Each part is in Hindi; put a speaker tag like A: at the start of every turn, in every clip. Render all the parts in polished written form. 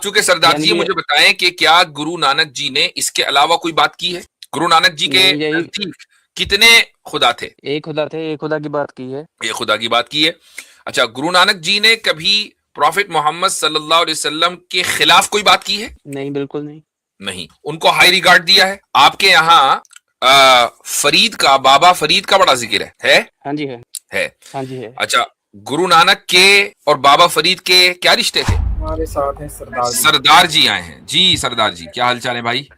A: आप चूंकि सरदार
B: यानी
A: जी,
B: कि
A: मुझे बताएं कि क्या गुरु नानक जी ने इसके अलावा कोई बात की है? गुरु नानक जी के
B: नहीं, यही
A: नजदीक कितने खुदा थे?
B: एक खुदा थे, एक खुदा की बात की है।
A: ये खुदा की बात की है। अच्छा, गुरु नानक जी ने कभी प्रॉफिट मोहम्मद सल्लल्लाहु अलैहि वसल्लम के खिलाफ कोई बात की है?
B: नहीं, बिल्कुल नहीं।
A: नहीं। उनको हाई रिगार्ड दिया है? आपके यहाँ फरीद का, बाबा फरीद का बड़ा जिक्र है?
B: हाँ जी है।
A: है।
B: हाँ जी है।
A: अच्छा, गुरु नानक के और बाबा फरीद के क्या रिश्ते थे?
C: हमारे साथ हैं सरदार जी।
A: सरदार जी आए हैं जी। सरदार जी, क्या हाल चाल है भाई?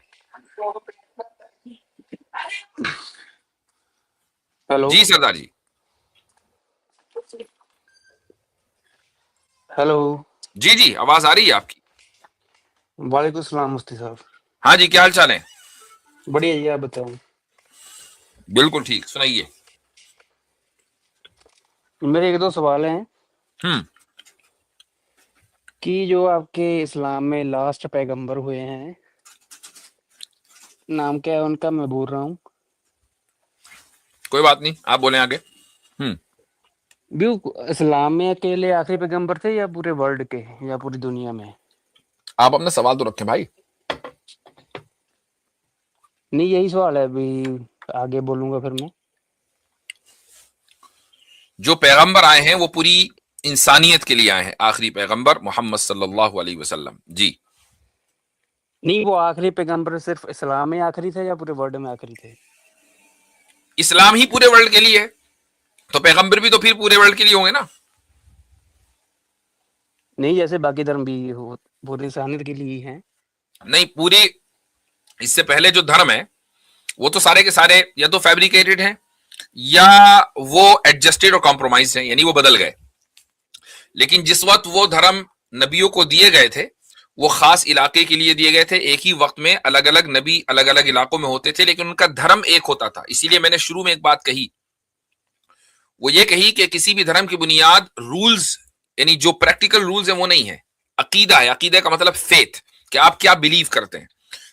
B: हेलो।
A: जी सरदार जी।
B: हेलो।
A: जी जी, आवाज आ रही है आपकी।
B: वालेकुम सलाम मुफ्ती साहब।
A: हाँ जी, क्या हाल चाल है?
B: बढ़िया जी, आप बताओ।
A: बिल्कुल ठीक, सुनाइए।
B: मेरे एक दो सवाल हैं
A: हम्म।
B: कि जो आपके इस्लाम में लास्ट पैगंबर हुए हैं, नाम क्या है उनका, मैं भूल रहा हूँ।
A: कोई बात नहीं, आप बोले आगे। हम्म।
B: भी इस्लाम में अकेले आखिरी पैगंबर थे या पूरे वर्ल्ड के या पूरी दुनिया में?
A: आप अपना सवाल तो रखें भाई।
B: नहीं, यही सवाल है, अभी आगे बोलूंगा फिर मैं।
A: जो पैगंबर आए हैं वो पूरी इंसानियत के लिए आए हैं, आखिरी पैगंबर मोहम्मद सल्लल्लाहु अलैहि वसल्लम जी।
B: नहीं, वो आखिरी पैगंबर सिर्फ इस्लाम में आखिरी थे या पूरे वर्ल्ड में आखिरी थे?
A: इस्लाम ही पूरे वर्ल्ड के लिए है, तो पैगंबर भी तो फिर पूरे वर्ल्ड के लिए होंगे ना।
B: नहीं, जैसे बाकी धर्म भी हो पूरी इंसानियत के लिए ही हैं।
A: नहीं, पूरी, इससे पहले जो धर्म है वो तो सारे के सारे या तो फैब्रिकेटेड हैं या वो एडजस्टेड और कॉम्प्रोमाइज हैं, यानी वो बदल गए। लेकिन जिस वक्त वो धर्म नबियों को दिए गए थे वो खास इलाके के लिए दिए गए थे। एक ही वक्त में अलग अलग नबी अलग अलग इलाकों में होते थे, लेकिन उनका धर्म एक होता था। इसीलिए मैंने शुरू में एक बात कही, वो ये कही कि किसी भी धर्म की बुनियाद रूल्स, यानी जो प्रैक्टिकल रूल्स है वो नहीं है, अकीदा है। अकीदा का मतलब फेथ, कि आप क्या बिलीव करते हैं।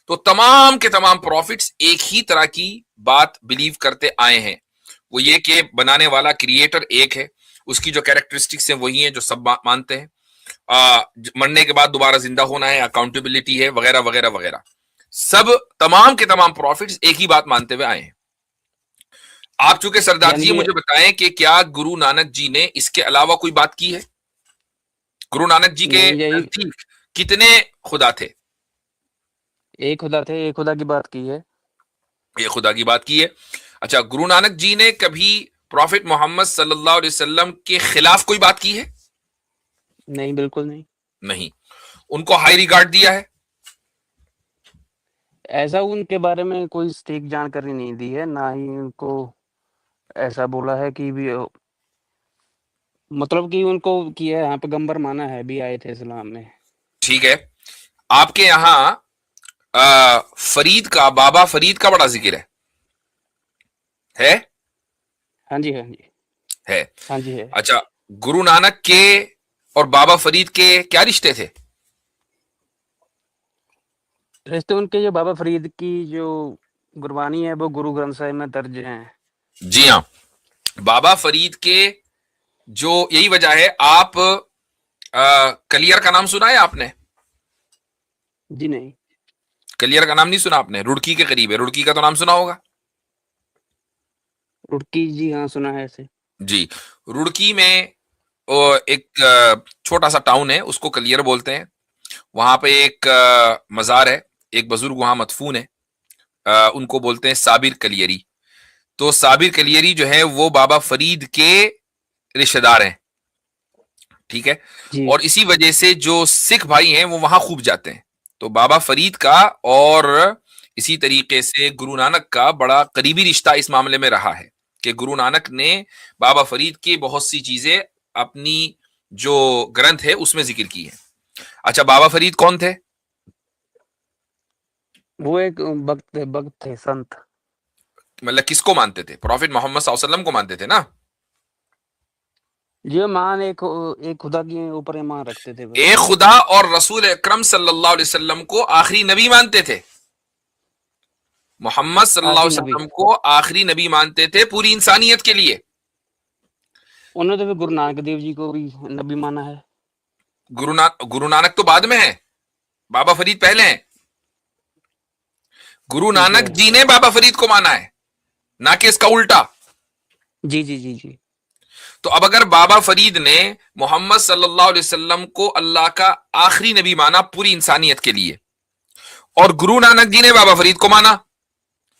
A: तो तमाम के तमाम प्रॉफिट्स एक ही तरह की बात बिलीव करते आए हैं, वो ये कि बनाने वाला क्रिएटर एक है, उसकी जो कैरेक्टरिस्टिक्स हैं वही हैं जो सब मानते हैं। मरने के बाद दोबारा जिंदा होना है, अकाउंटेबिलिटी है, वगैरह वगैरह वगैरह। सब तमाम के तमाम प्रॉफिट्स एक ही बात मानते हुए आए हैं। आप चूंकि सरदार
B: यानी
A: जी,
B: कि
A: मुझे बताएं कि क्या गुरु नानक जी ने इसके अलावा कोई बात की है? गुरु नानक जी के
B: नहीं, यही
A: नजदीक कितने खुदा थे?
B: एक खुदा थे, एक खुदा की बात की है।
A: ये खुदा की बात की है। अच्छा, गुरु नानक जी ने कभी प्रॉफिट मोहम्मद सल्लल्लाहु अलैहि वसल्लम के खिलाफ कोई बात की है?
B: नहीं, बिल्कुल नहीं।
A: नहीं। उनको हाई रिगार्ड दिया है?
B: ऐसा उनके बारे में कोई सटीक जानकारी नहीं दी है, ना ही उनको ऐसा बोला है कि भी मतलब कि उनको किया है, यहाँ पैगंबर माना है, भी आए थे इस्लाम में।
A: ठीक है। आपके यहां फरीद का, बाबा फरीद का बड़ा जिक्र है?
B: हाँ जी, हाँ जी।
A: है।
B: हाँ जी है।
A: अच्छा, गुरु नानक के और बाबा फरीद के क्या रिश्ते थे?
B: रिश्ते उनके, जो बाबा फरीद की जो गुरबानी है वो गुरु ग्रंथ साहिब में दर्ज हैं।
A: जी हाँ। बाबा फरीद के, जो यही वजह है, आप कलियर का नाम सुना है आपने?
B: जी नहीं।
A: कलियर का नाम नहीं सुना आपने? रुड़की के करीब है, रुड़की का तो नाम सुना होगा।
B: रुड़की, जी हाँ, सुना है ऐसे।
A: जी। रुड़की में एक छोटा सा टाउन है, उसको कलियर बोलते हैं। वहां पे एक मजार है, एक बुजुर्ग वहां मदफून है, उनको बोलते हैं साबिर कलियरी। तो साबिर कलियरी जो है वो बाबा फरीद के रिश्तेदार हैं, ठीक है।
B: जी।
A: और इसी वजह से जो सिख भाई हैं वो वहां खूब जाते हैं। तो बाबा फरीद का और इसी तरीके से गुरु नानक का बड़ा करीबी रिश्ता इस मामले में रहा है कि गुरु नानक ने बाबा फरीद की बहुत सी चीजें अपनी जो ग्रंथ है उसमें जिक्र की है। अच्छा, बाबा फरीद कौन थे?
B: वो एक भक्त थे, संत।
A: मतलब किसको मानते थे? प्रॉफिट मोहम्मद सल्लल्लाहु अलैहि वसल्लम को मानते थे ना।
B: जो मान एक खुदा के ऊपर ईमान रखते थे बस।
A: एक खुदा और रसूल अकरम सल्लल्लाहु अलैहि वसल्लम को आखिरी नबी मानते थे। मोहम्मद सल्लल्लाहु
B: आखिरी
A: अलैहि
B: नबी।
A: वसल्लम को आखिरी नबी मानते थे पूरी इंसानियत के लिए।
B: उन्होंने तो फिर गुरु नानक देव जी को भी नबी माना है।
A: गुरु नानक तो बाद में है। बाबा फरीद पहले हैं। गुरु
B: ठीक
A: नानक
B: है।
A: जी ने बाबा फरीद को माना है, ना कि इसका उल्टा।
B: जी जी जी जी।
A: तो अब अगर बाबा फरीद ने मोहम्मद सल्लल्लाहु अलैहि वसल्लम को अल्लाह का आखिरी नबी माना पूरी इंसानियत के लिए, और गुरु नानक जी ने बाबा फरीद को माना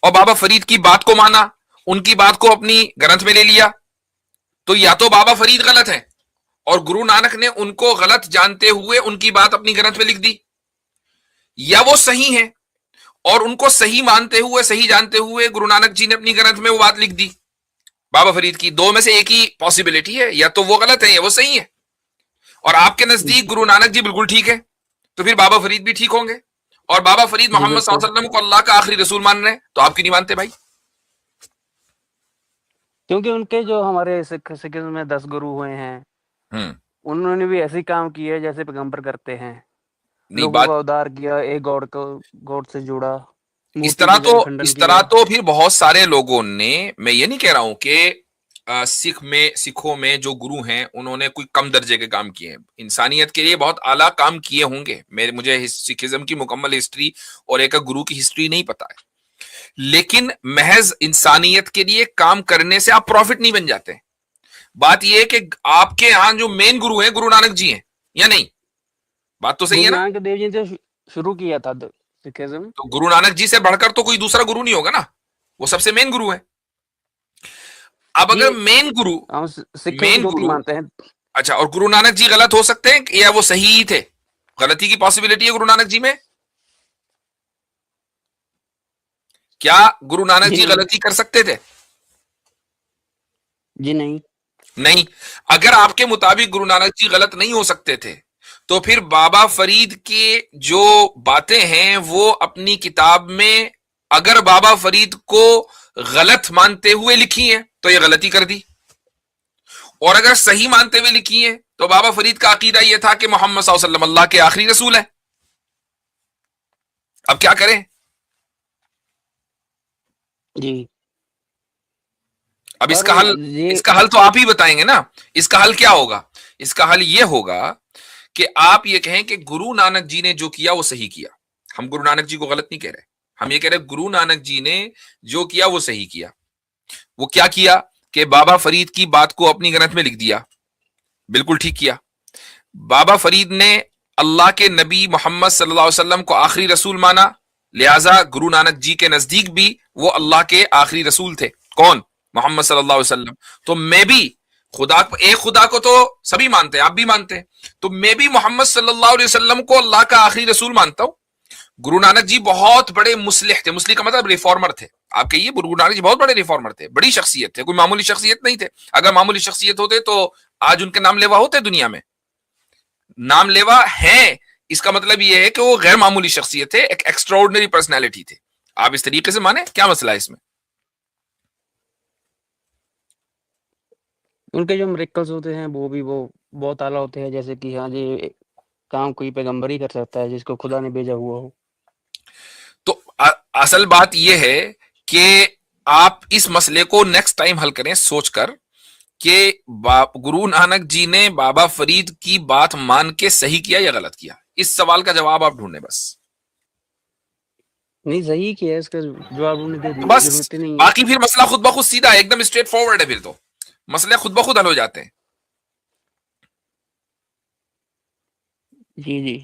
A: और बाबा फरीद की बात को माना, उनकी बात को अपनी ग्रंथ में ले लिया, तो या तो बाबा फरीद गलत है और गुरु नानक ने उनको गलत जानते हुए उनकी बात अपनी ग्रंथ में लिख दी, या वो सही है और उनको सही मानते हुए सही जानते हुए गुरु नानक जी ने अपनी ग्रंथ में वो बात लिख दी बाबा फरीद की। दो में से एक ही पॉसिबिलिटी है, या तो वो गलत है या वो सही है। और आपके नजदीक गुरु नानक जी बिल्कुल ठीक है, तो फिर बाबा फरीद भी ठीक होंगे। और बाबा फरीद
B: जी
A: मोहम्मद सल्लल्लाहु
B: बिल्कुल,
A: अलैहि वसल्लम को अल्लाह का आखिरी रसूल मान रहे हैं, तो आप क्यों नहीं मानते भाई?
B: क्योंकि उनके जो हमारे सिखिज्म में 10 गुरु हुए हैं,
A: हम्म।
B: उन्होंने भी ऐसे ही काम किए जैसे पैगंबर करते हैं।
A: नहीं,
B: लोगों
A: बात
B: का उद्धार किया, एक गॉड से जुड़ा,
A: इस
B: मूर्ति
A: तरह
B: पूजा
A: तो
B: का खंडन
A: इस तरह
B: किया।
A: तो फिर बहुत सारे लोगों ने, मैं ये नहीं कह रहा हूं कि सिखों में जो गुरु हैं उन्होंने कोई कम दर्जे के काम किए हैं, इंसानियत के लिए बहुत आला काम किए होंगे। मुझे सिखिज्म की मुकम्मल हिस्ट्री और एक गुरु की हिस्ट्री नहीं पता है, लेकिन महज इंसानियत के लिए काम करने से आप प्रॉफिट नहीं बन जाते। बात यह है कि आपके यहां जो मेन गुरु हैं गुरु नानक जी हैं या नहीं? बात तो सही है
B: गुरु
A: ना?
B: नानक देव जी ने शुरू किया था सिखिज्म।
A: तो गुरु नानक जी से बढ़कर तो कोई दूसरा गुरु नहीं होगा ना, वो सबसे मेन गुरु है। अब
B: जी
A: अगर मेन गुरु
B: हम सिख
A: मेन
B: ज्योति
A: गुरु
B: मानते हैं।
A: अच्छा, और गुरु नानक जी गलत हो सकते हैं या वो सही ही थे? गलती की पॉसिबिलिटी है गुरु नानक जी में? क्या गुरु नानक
B: जी
A: जी
B: नहीं,
A: गलती कर सकते थे?
B: जी नहीं।
A: नहीं। अगर आपके मुताबिक गुरु नानक जी गलत नहीं हो सकते थे, तो फिर बाबा फरीद के जो बातें हैं वो अपनी किताब में अगर बाबा फरीद को गलत मानते हुए लिखी हैं तो ये गलती कर दी, और अगर सही मानते हुए लिखी हैं तो बाबा फरीद का अकीदा यह था कि मोहम्मद सल्लल्लाहु अलैहि वसल्लम अल्लाह के आखिरी रसूल है। अब क्या करें?
B: जी
A: अब
B: पर ये
A: इसका हल तो आप ही बताएंगे ना। इसका हल क्या होगा? इसका हल यह होगा कि आप ये कहें कि गुरु नानक जी ने जो किया वो सही किया। हम गुरु नानक जी को गलत नहीं कह रहे, हम ये कह रहे गुरु नानक जी ने जो किया वो सही किया। वो क्या किया कि बाबा फरीद की बात को अपनी ग्रंथ में लिख दिया, बिल्कुल ठीक किया। बाबा फरीद ने अल्लाह के नबी मोहम्मद सल्लल्लाहु अलैहि वसल्लम को आखिरी रसूल माना, लिहाजा गुरु नानक जी के नजदीक भी वो अल्लाह के आखिरी रसूल थे। कौन? मोहम्मद सल्लल्लाहु अलैहि वसल्लम। तो मैं भी एक खुदा को तो सभी मानते हैं, आप भी मानते हैं, तो मैं भी मोहम्मद सल्लल्लाहु अलैहि वसल्लम को अल्लाह का आखिरी रसूल मानता हूं। गुरु नानक जी बहुत बड़े मुस्लिह थे, मुस्लिह का मतलब रिफॉर्मर थे। आप कहिए गुरु नानक जी बहुत बड़े रिफॉर्मर थे, बड़ी शख्सियत थे, कोई मामूली शख्सियत नहीं थे। अगर मामूली शख्सियत होते तो आज उनके नाम लेवा होते दुनिया में। नाम लेवा है, इसका मतलब यह है कि वो गैर मामूली शख्सियत थे, एक एक्स्ट्राऑर्डिनरी पर्सनैलिटी थे। आप इस तरीके से माने, क्या मसला है इसमें?
B: उनके जो मिरेकल्स होते हैं वो बहुत आला होते हैं, जैसे कि हाँ जी काम कोई पैगंबर ही कर सकता है जिसको खुदा ने भेजा हुआ हो।
A: तो असल बात यह है कि आप इस मसले को नेक्स्ट टाइम हल करें सोचकर कि गुरु नानक जी ने बाबा फरीद की बात मान के सही किया या गलत किया। इस सवाल का जवाब आप ढूंढें बस।
B: नहीं सही किया है, इसका जवाब ढूंढने की
A: बस
B: जरूरत ही नहीं है।
A: बाकी फिर मसला खुद ब खुद सीधा है, एकदम स्ट्रेट फॉरवर्ड है, फिर तो मसले खुद ब खुद हल हो जाते हैं।
B: जी जी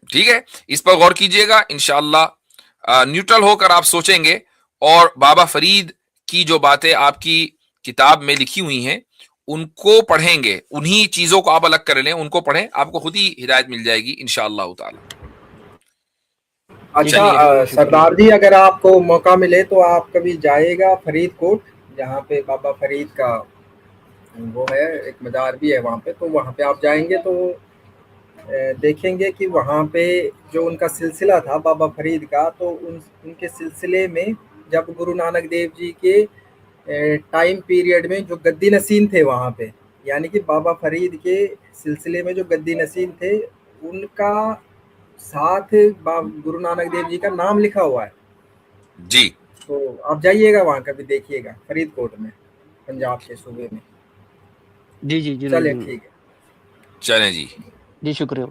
A: ठीक है, इस पर गौर कीजिएगा। इंशाअल्लाह न्यूट्रल होकर आप सोचेंगे और बाबा फरीद की जो बातें आपकी किताब में लिखी हुई हैं उनको पढ़ेंगे, उन्हीं चीजों को आप अलग कर लें, उनको पढ़ें, आपको खुद ही हिदायत मिल जाएगी इंशाअल्लाह ताला।
C: अच्छा
B: चलिए, बहुत शुक्रिया।
C: सरदार जी, अगर आपको मौका मिले तो आप कभी जाइएगा फरीदकोट, जहाँ पे बाबा फरीद का वो है, एक मज़ार भी है वहाँ पे, तो वहाँ पे आप जाएंगे तो देखेंगे कि वहाँ पे जो उनका सिलसिला था बाबा फरीद का, तो उनके सिलसिले में जब गुरु नानक देव जी के टाइम पीरियड में जो गद्दी नसीन थे वहाँ पे, यानी कि बाबा फरीद के सिलसिले में जो गद्दी नसीन थे उनका साथ गुरु नानक देव जी का नाम लिखा हुआ है।
A: जी,
C: तो आप जाइएगा वहाँ कभी, देखिएगा फरीदकोट में, पंजाब के सूबे में।
B: जी जी जरूर
C: चलिए
B: जरूर।
C: ठीक है।
A: चलें जी।
B: जी शुक्रिया।